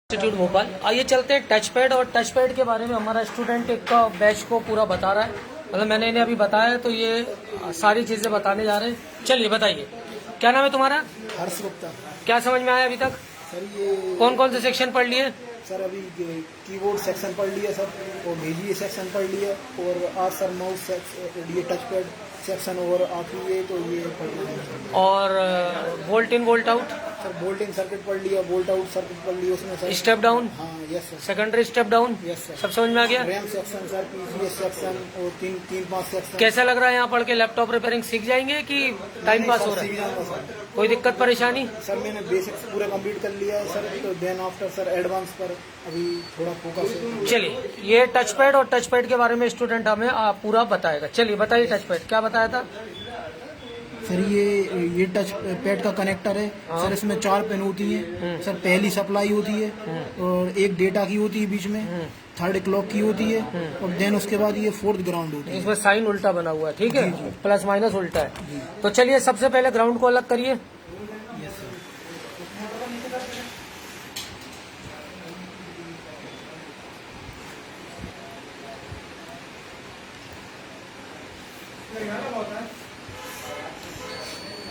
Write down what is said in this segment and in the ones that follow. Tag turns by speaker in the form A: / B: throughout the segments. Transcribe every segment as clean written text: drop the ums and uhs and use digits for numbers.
A: Institute Bhopal. आइए चलते हैं टच पैड, और टच पैड के बारे में हमारा स्टूडेंट एक का बैच को पूरा बता रहा है। मतलब मैंने इन्हें अभी बताया तो ये सारी चीजें बताने जा रहे हैं। चलिए बताइए, क्या नाम है तुम्हारा?
B: हर्ष गुप्ता।
A: क्या समझ में आया अभी तक?
B: सर ये
A: कौन कौन से सेक्शन पढ़ लिए?
B: सर अभी कीबोर्ड सेक्शन पढ़ लिया सर, और भेजिए सेक्शन पढ़ लिया, और आज सर माउस ये टच पैड सेक्शन, और आखिरी ये तो ये पढ़ लिया।
A: और volt in volt out?
B: Sir volt in circuit पढ़ लिया, बोल्ट आउट सर्किट पढ़ लिया उसमें सर।
A: Step down?
B: हाँ yes sir.
A: Secondary step down?
B: Yes sir.
A: सब समझ में आ गया?
B: RAM section sir, PCS section, और तीन पांच सेक्शन।
A: कैसा लग रहा है यहाँ पढ़ के? लैपटॉप रिपेयरिंग सीख जाएंगे कि टाइम पास हो रहा
B: सीख
A: है?
B: जाऊंगा सर।
A: कोई दिक्कत परेशानी?
B: सर मैंने बेसिक्स पूरा कंप्लीट कर लिया है सर, तो देन आफ्टर सर एडवांस पर अभी थोड़ा फोकस है।
A: चलिए, ये टच पैड और टच पैड के बारे में स्टूडेंट हमें पूरा बताएगा। चलिए बताइए, टच पैड क्या बताया था?
B: सर ये टच पैड का कनेक्टर है।
A: हाँ।
B: सर इसमें 4 पिन होती हैं। सर पहली सप्लाई होती है, और एक डेटा की होती है बीच में, थर्ड क्लॉक की होती है, और देन उसके बाद ये फोर्थ ग्राउंड होती है।
A: इसमें साइन उल्टा बना हुआ है, ठीक है, प्लस माइनस उल्टा है। तो चलिए सबसे पहले ग्राउंड को अलग करिए।
B: Yes sir.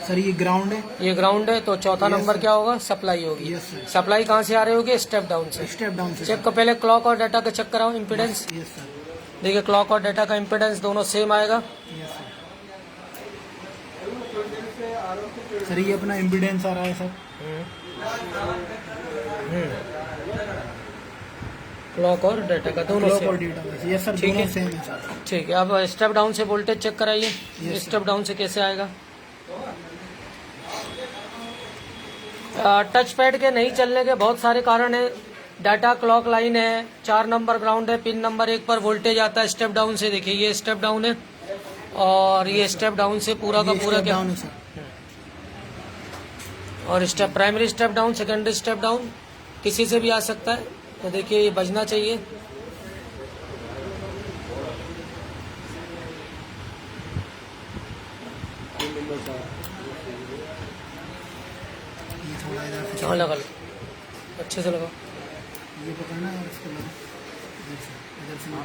B: सर ये ग्राउंड है।
A: ये ग्राउंड है, तो चौथा नंबर क्या होगा? सप्लाई होगी।
B: Yes sir.
A: सप्लाई कहाँ से आ रही होगी? स्टेप डाउन से।
B: स्टेप डाउन से।
A: चेक को पहले क्लॉक और डाटा का चेक कराओ, इम्पीडेंस।
B: Yes sir.
A: देखिए क्लॉक और डाटा का इम्पीडेंस दोनों सेम आएगा।
B: Yes sir. सर ये अपना इम्पीडेंस आ रहा है सर।
A: क्लॉक और डाटा का दोनों
B: क्लॉक और
A: सेम।
B: डेटा। यस सर,
A: ठीक
B: दोनों
A: है।
B: सेम है सर।
A: ठीक है, अब स्टेप डाउन से वोल्टेज चेक कराइए।
B: Yes,
A: स्टेप डाउन से कैसे आएगा? टच पैड के नहीं चलने के बहुत सारे कारण है। डाटा क्लॉक लाइन है, 4 नंबर ग्राउंड है, पिन नंबर 1 पर वोल्टेज आता है स्टेप डाउन से। देखिए ये स्टेप डाउन है, और ये स्टेप डाउन से पूरा का पूरा क्या?
B: डाउन है सर।
A: और step primary step down, secondary step down किसी से भी आ सकता है। तो देखिए ये बजना चाहिए।
B: ये थोड़ा इधर से
A: जहाँ लगा लो, अच्छे से लगाओ।
B: ये पकड़ना है, इसको लगा इधर से, इधर से इधर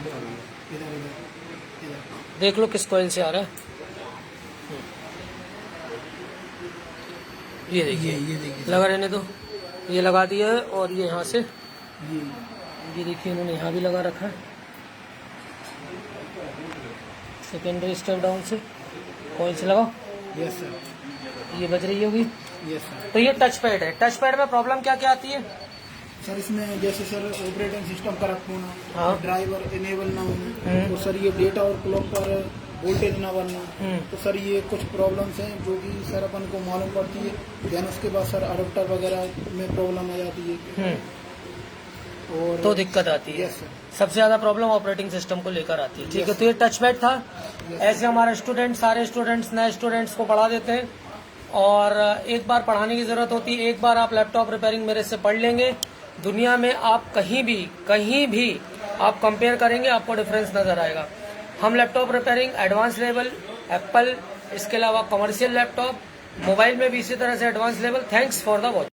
B: इधर इधर।
A: देख लो किस कॉइल से आ रहा है। ये देखिए,
B: ये देखिए
A: लगा रहने दो। ये लगा दिया है, और ये यहाँ से
B: ये
A: देखिए इन्होंने यहाँ भी लगा रखा है। सेकेंडरी स्टेप डाउन से कॉइल से लगाओ।
B: Yes sir.
A: ये बज रही होगी।
B: Yes sir.
A: तो ये टच पैड है। टच पैड में प्रॉब्लम क्या क्या आती है?
B: सर इसमें जैसे सर ऑपरेटिंग सिस्टम करेक्ट होना,
A: हाँ।
B: ड्राइवर इनेबल ना होना, तो सर ये डेटा और क्लॉक पर वोल्टेज ना बनना, तो सर ये कुछ प्रॉब्लम्स हैं जो कि सर अपन को मालूम पड़ती है। देन उसके बाद सर अडोप्टर वगैरह में प्रॉब्लम आ जाती है, और
A: तो दिक्कत आती है।
B: Yes sir.
A: सबसे ज्यादा प्रॉब्लम ऑपरेटिंग सिस्टम को लेकर आती है। ठीक है, तो ये टच पैड था। ऐसे हमारे स्टूडेंट, सारे स्टूडेंट्स नए स्टूडेंट्स को पढ़ा देते हैं, और एक बार पढ़ाने की जरूरत होती है। एक बार आप लैपटॉप रिपेयरिंग मेरे से पढ़ लेंगे, दुनिया में आप कहीं भी आप कंपेयर करेंगे, आपको डिफरेंस नजर आएगा। हम laptop repairing advance level, Apple, इसके अलावा कमर्शियल लैपटॉप, मोबाइल में भी इसी तरह से advance level. Thanks for the watch.